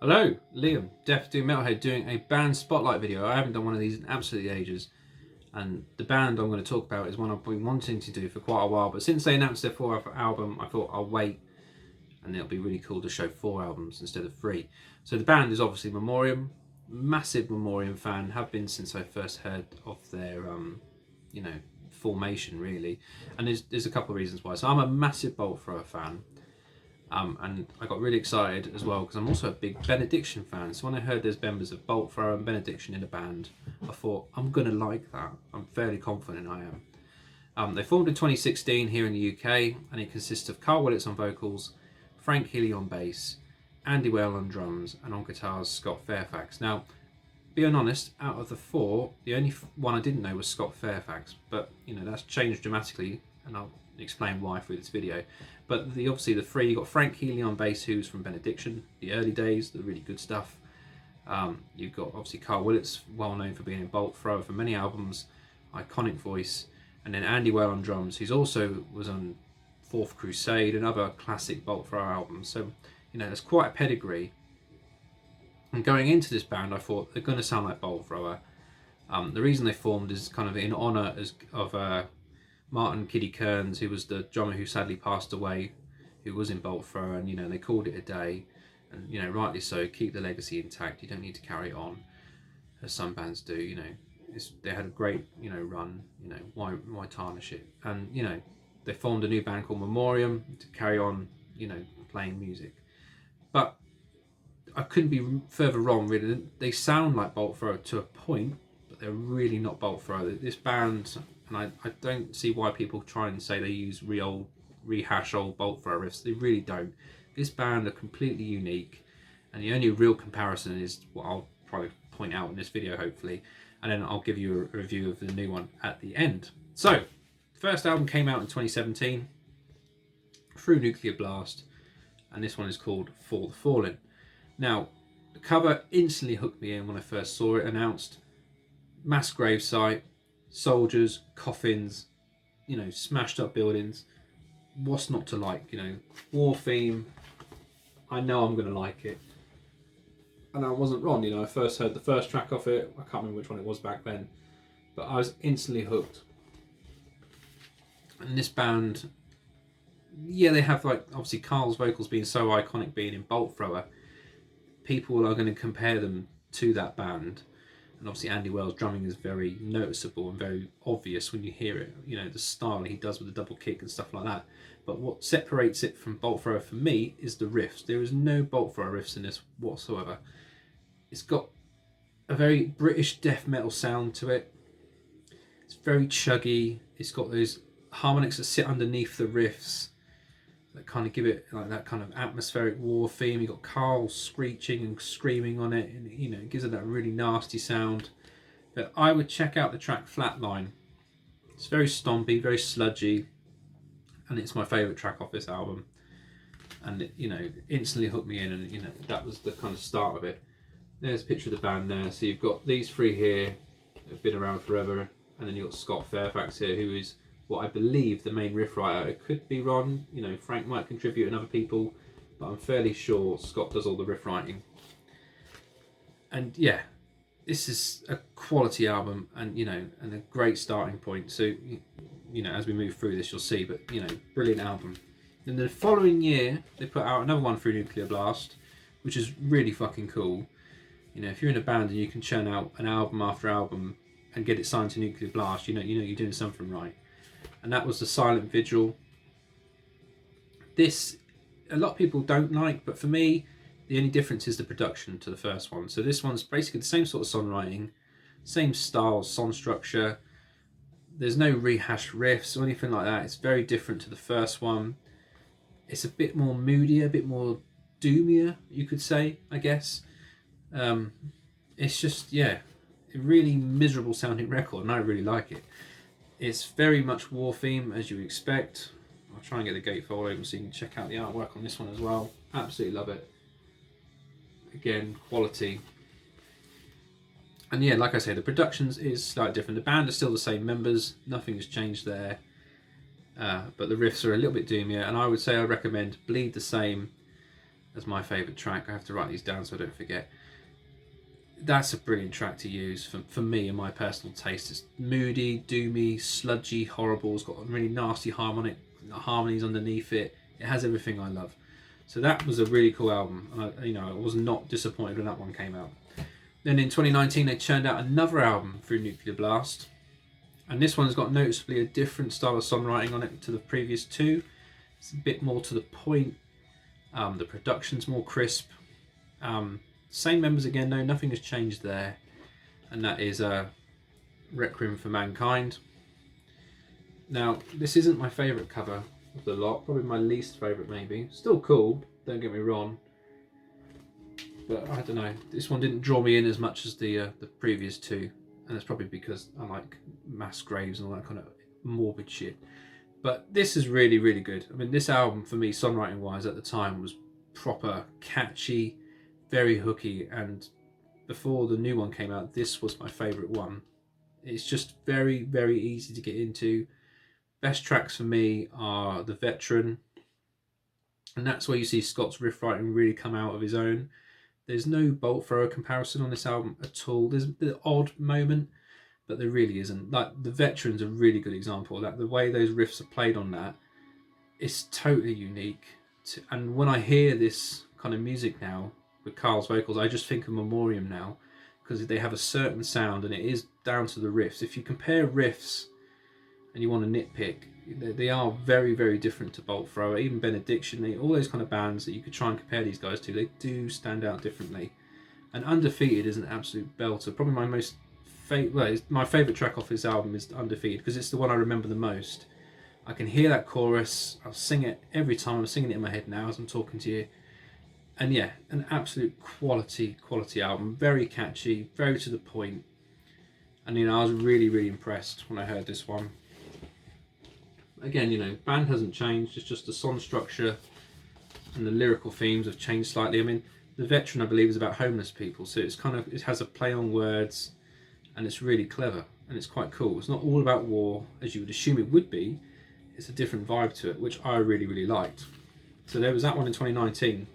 Hello, Liam, Deaf Doom Metalhead, doing a band spotlight video. I haven't done one of these in absolutely ages, and the band I'm going to talk about is one I've been wanting to do for quite a while, but since they announced their fourth album, I thought I'll wait, and it'll be really cool to show 4 albums instead of 3. So the band is obviously Memoriam. Massive Memoriam fan, have been since I first heard of their formation, really, and there's a couple of reasons why. So I'm a massive Bolt Thrower fan. And I got really excited as well because I'm also a big Benediction fan. So when I heard there's members of Bolt Thrower and Benediction in a band, I thought, I'm going to like that. I'm fairly confident I am. They formed in 2016 here in the UK, and it consists of Carl Willits on vocals, Frank Healy on bass, Andy Whale on drums, and on guitars, Scott Fairfax. Now, being honest, out of the 4, the only one I didn't know was Scott Fairfax, but that's changed dramatically, and I'll explain why through this video. But obviously the 3, you got Frank Healy on bass, who's from Benediction, the early days, the really good stuff. You've got obviously Carl Willits, well known for being in Bolt Thrower for many albums, iconic voice, and then Andy Whale on drums, who's also was on Fourth Crusade and other classic Bolt Thrower albums. So there's quite a pedigree. And going into this band, I thought they're going to sound like Bolt Thrower. The reason they formed is kind of in honour of Martin Kiddie Kearns, who was the drummer who sadly passed away, who was in Bolt Thrower, and they called it a day, and rightly so. Keep the legacy intact. You don't need to carry it on, as some bands do. They had a great run. Why tarnish it? And they formed a new band called Memoriam to carry on playing music. But I couldn't be further wrong, really. They sound like Bolt Thrower to a point, but they're really not Bolt Thrower. This band, and I don't see why people try and say they use rehash old Bolt Thrower riffs. They really don't. This band are completely unique, and the only real comparison is what I'll probably point out in this video, hopefully, and then I'll give you a review of the new one at the end. So, the first album came out in 2017 through Nuclear Blast, and this one is called For the Fallen. Now, the cover instantly hooked me in when I first saw it announced. Mass gravesite, soldiers, coffins, smashed up buildings. What's not to like? War theme. I know I'm going to like it. And I wasn't wrong. I first heard the first track off it. I can't remember which one it was back then. But I was instantly hooked. And this band, yeah, they have obviously Carl's vocals being so iconic, being in Bolt Thrower. People are going to compare them to that band. And obviously Andy Whale's drumming is very noticeable and very obvious when you hear it. The style he does with the double kick and stuff like that. But what separates it from Bolt Thrower for me is the riffs. There is no Bolt Thrower riffs in this whatsoever. It's got a very British death metal sound to it. It's very chuggy. It's got those harmonics that sit underneath the riffs that kind of give it that kind of atmospheric war theme. You've got Carl screeching and screaming on it, and it gives it that really nasty sound. But I would check out the track Flatline. It's very stompy, very sludgy, and it's my favourite track off this album. And it instantly hooked me in, and that was the kind of start of it. There's a picture of the band there. So you've got these 3 here that have been around forever, and then you've got Scott Fairfax here, who is what I believe the main riff writer. It could be wrong, Frank might contribute and other people, but I'm fairly sure Scott does all the riff writing. And yeah, this is a quality album, and and a great starting point. So as we move through this, you'll see. But brilliant album. And the following year, they put out another one through Nuclear Blast, which is really fucking cool. If you're in a band and you can churn out an album after album and get it signed to Nuclear Blast, you're doing something right. And that was the Silent Vigil. This, a lot of people don't like, but for me, the only difference is the production to the first one. So this one's basically the same sort of songwriting, same style, song structure. There's no rehash riffs or anything like that. It's very different to the first one. It's a bit more moody, a bit more doomier, you could say, I guess. It's just, yeah, a really miserable sounding record, and I really like it. It's very much war theme, as you expect. I'll try and get the gatefold open so you can check out the artwork on this one as well. Absolutely love it. Again, quality. And yeah, like I say, the productions is slightly different. The band are still the same members. Nothing has changed there. But the riffs are a little bit doomier. And I would say I recommend Bleed the Same as my favourite track. I have to write these down so I don't forget. That's a brilliant track to use for me and my personal taste. It's moody, doomy, sludgy, horrible. It's got really nasty harmonies underneath it. It has everything I love. So that was a really cool album. And I was not disappointed when that one came out. Then in 2019 they churned out another album through Nuclear Blast. And this one's got noticeably a different style of songwriting on it to the previous two. It's a bit more to the point. The production's more crisp. Same members again though, nothing has changed there. And that is Requiem For Mankind. Now, this isn't my favourite cover of the lot, probably my least favourite maybe. Still cool, don't get me wrong. But I don't know, this one didn't draw me in as much as the previous two. And that's probably because I like mass graves and all that kind of morbid shit. But this is really, really good. I mean, this album for me, songwriting wise at the time, was proper catchy, very hooky, and before the new one came out, this was my favourite one. It's just very, very easy to get into. Best tracks for me are The Veteran, and that's where you see Scott's riff writing really come out of his own. There's no bolt thrower comparison on this album at all. There's the odd moment, but there really isn't. Like, The Veteran's a really good example of that. The way those riffs are played on that is totally unique. And when I hear this kind of music now, with Carl's vocals, I just think of Memoriam now, because they have a certain sound and it is down to the riffs. If you compare riffs and you want to nitpick, they are very, very different to Bolt Thrower, even Benediction, all those kind of bands that you could try and compare these guys to, they do stand out differently. And Undefeated is an absolute belter. Probably my favourite track off this album is Undefeated, because it's the one I remember the most. I can hear that chorus, I'll sing it every time. I'm singing it in my head now as I'm talking to you. And yeah, an absolute quality album. Very catchy, very to the point. And I was really, really impressed when I heard this one. Again, band hasn't changed. It's just the song structure and the lyrical themes have changed slightly. I mean, The Veteran, I believe, is about homeless people. So it has a play on words, and it's really clever and it's quite cool. It's not all about war, as you would assume it would be. It's a different vibe to it, which I really, really liked. So there was that one in 2019.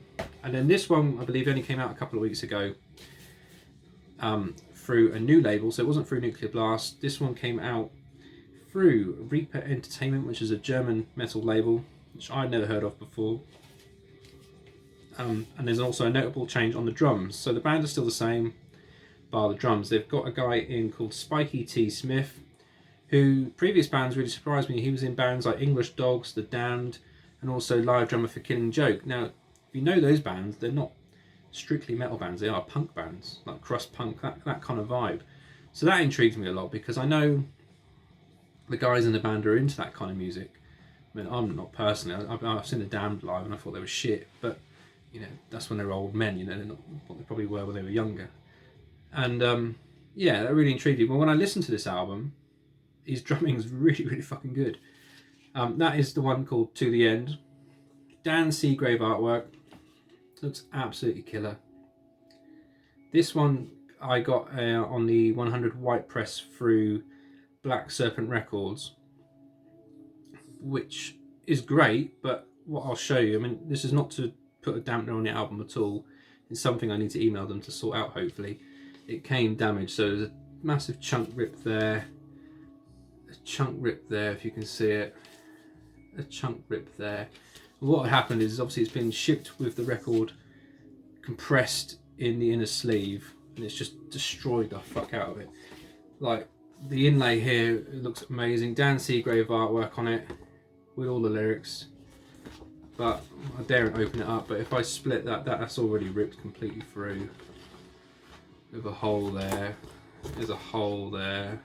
And then this one, I believe, only came out a couple of weeks ago through a new label. So it wasn't through Nuclear Blast. This one came out through Reaper Entertainment, which is a German metal label, which I'd never heard of before. And there's also a notable change on the drums. So the band is still the same, bar the drums. They've got a guy in called Spiky T. Smith, who previous bands really surprised me. He was in bands like English Dogs, The Damned, and also live drummer for Killing Joke. Now, if you know those bands, they're not strictly metal bands, they are punk bands, like crust punk, that kind of vibe. So that intrigued me a lot, because I know the guys in the band are into that kind of music. I mean, I'm not personally. I've seen The Damned live and I thought they were shit, but that's when they were old men, they're not what they probably were when they were younger. And yeah, that really intrigued me. But when I listened to this album, his drumming is really, really fucking good. That is the one called To The End. Dan Seagrave artwork. Looks absolutely killer. This one I got on the 100 white press through Black Serpent Records, which is great, but what I'll show you, I mean, this is not to put a dampener on the album at all. It's something I need to email them to sort out, hopefully. It came damaged, so there's a massive chunk rip there. A chunk rip there, if you can see it. A chunk rip there. What happened is, obviously it's been shipped with the record compressed in the inner sleeve, and it's just destroyed the fuck out of it. Like, the inlay here, it looks amazing. Dan Seagrave artwork on it with all the lyrics, but I daren't open it up. But if I split that's already ripped completely through, with a hole there. There's a hole there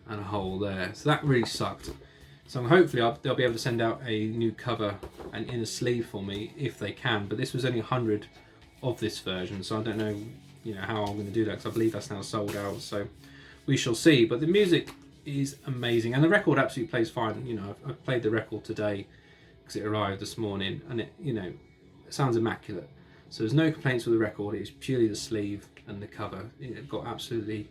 and a hole there, so that really sucked. So hopefully they'll be able to send out a new cover and inner sleeve for me if they can. But this was only 100 of this version, so I don't know, how I'm going to do that, because I believe that's now sold out. So we shall see. But the music is amazing, and the record absolutely plays fine. I've played the record today because it arrived this morning, and it it sounds immaculate. So there's no complaints with the record. It's purely the sleeve and the cover. It got absolutely,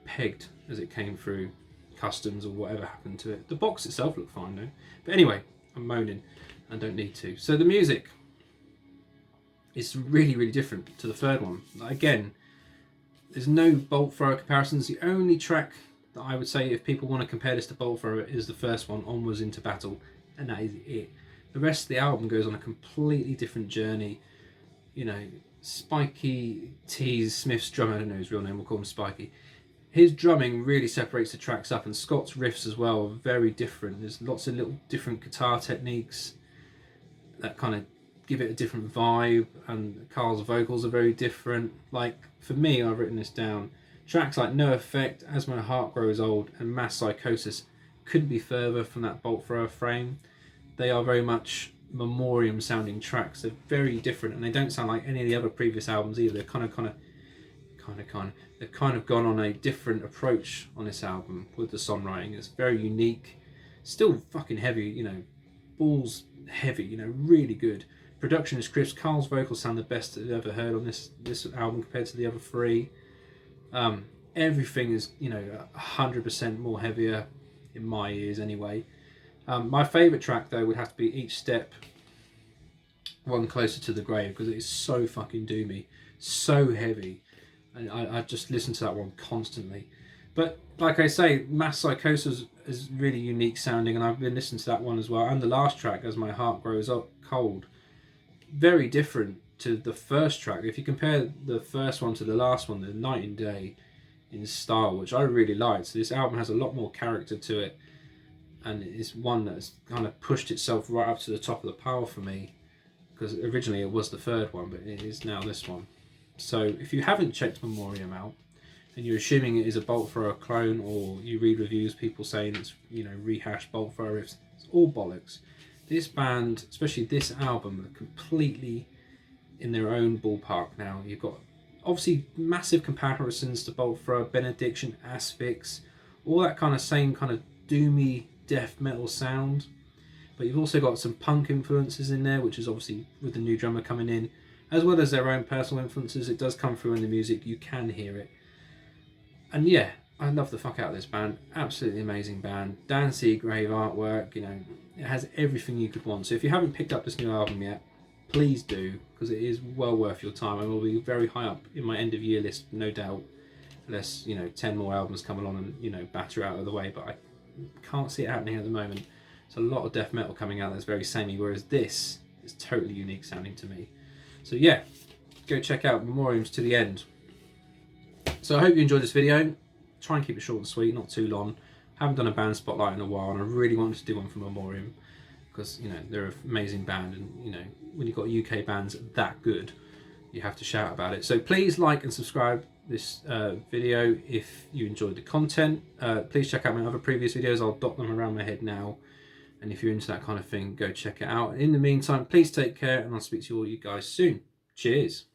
pegged as it came through customs or whatever happened to it. The box itself looked fine though. But anyway, I'm moaning and don't need to. So the music. it's really, really different to the third one. Again, there's no Bolt Thrower comparisons. The only track that I would say, if people want to compare this to Bolt Thrower, is the first one, Onwards into Battle, and that is it. The rest of the album goes on a completely different journey. You know, Spiky T's Smith's drummer, I don't know his real name, we'll call him Spiky. His drumming really separates the tracks up, and Scott's riffs as well are very different. There's lots of little different guitar techniques that kind of give it a different vibe, and Carl's vocals are very different. Like, for me, I've written this down, tracks like No Effect, As My Heart Grows Old, and Mass Psychosis couldn't be further from that Bolt Thrower frame. They are very much Memoriam sounding tracks. They're very different, and they don't sound like any of the other previous albums either. They're they've kind of gone on a different approach on this album with the songwriting. It's very unique, still fucking heavy, you know, balls heavy, you know, really good. Production is crisp. Carl's vocals sound the best that I've ever heard on this album compared to the other three. Everything is, you know, 100% more heavier in my ears anyway. My favourite track though would have to be Each Step One Closer to the Grave, because it is so fucking doomy, so heavy, and I just listen to that one constantly. But like I say, Mass Psychosis is really unique sounding, and I've been listening to that one as well, and the last track, As My Heart Grows Cold, very different to the first track. If you compare the first one to the last one, they're night and day in style, which I really liked. So this album has a lot more character to it, and it's one that's kind of pushed itself right up to the top of the pile for me, because originally it was the third one, but it is now this one. So if you haven't checked Memoriam out, and you're assuming it is a Bolt Thrower clone, or you read reviews, people saying it's, you know, rehashed Bolt Thrower riffs, it's all bollocks. This band, especially this album, are completely in their own ballpark now. You've got obviously massive comparisons to Bolt Thrower, Benediction, Asphyx, all that kind of same kind of doomy death metal sound. But you've also got some punk influences in there, which is obviously with the new drummer coming in, as well as their own personal influences. It does come through in the music, you can hear it. And yeah, I love the fuck out of this band. Absolutely amazing band. Dan Seagrave artwork, you know, it has everything you could want. So if you haven't picked up this new album yet, please do, because it is well worth your time, and will be very high up in my end of year list, no doubt, unless, you know, 10 more albums come along and, you know, batter out of the way. But I can't see it happening at the moment. There's a lot of death metal coming out that's very samey, whereas this is totally unique sounding to me. So yeah, go check out Memoriams to the end. So I hope you enjoyed this video. Try and keep it short and sweet, not too long. I haven't done a band spotlight in a while, and I really wanted to do one for Memoriam, because, you know, they're an amazing band, and, you know, when you've got UK bands that good, you have to shout about it. So please like and subscribe this video if you enjoyed the content. Please check out my other previous videos. I'll dot them around my head now, and if you're into that kind of thing, go check it out. In the meantime, please take care, and I'll speak to all you guys soon. Cheers.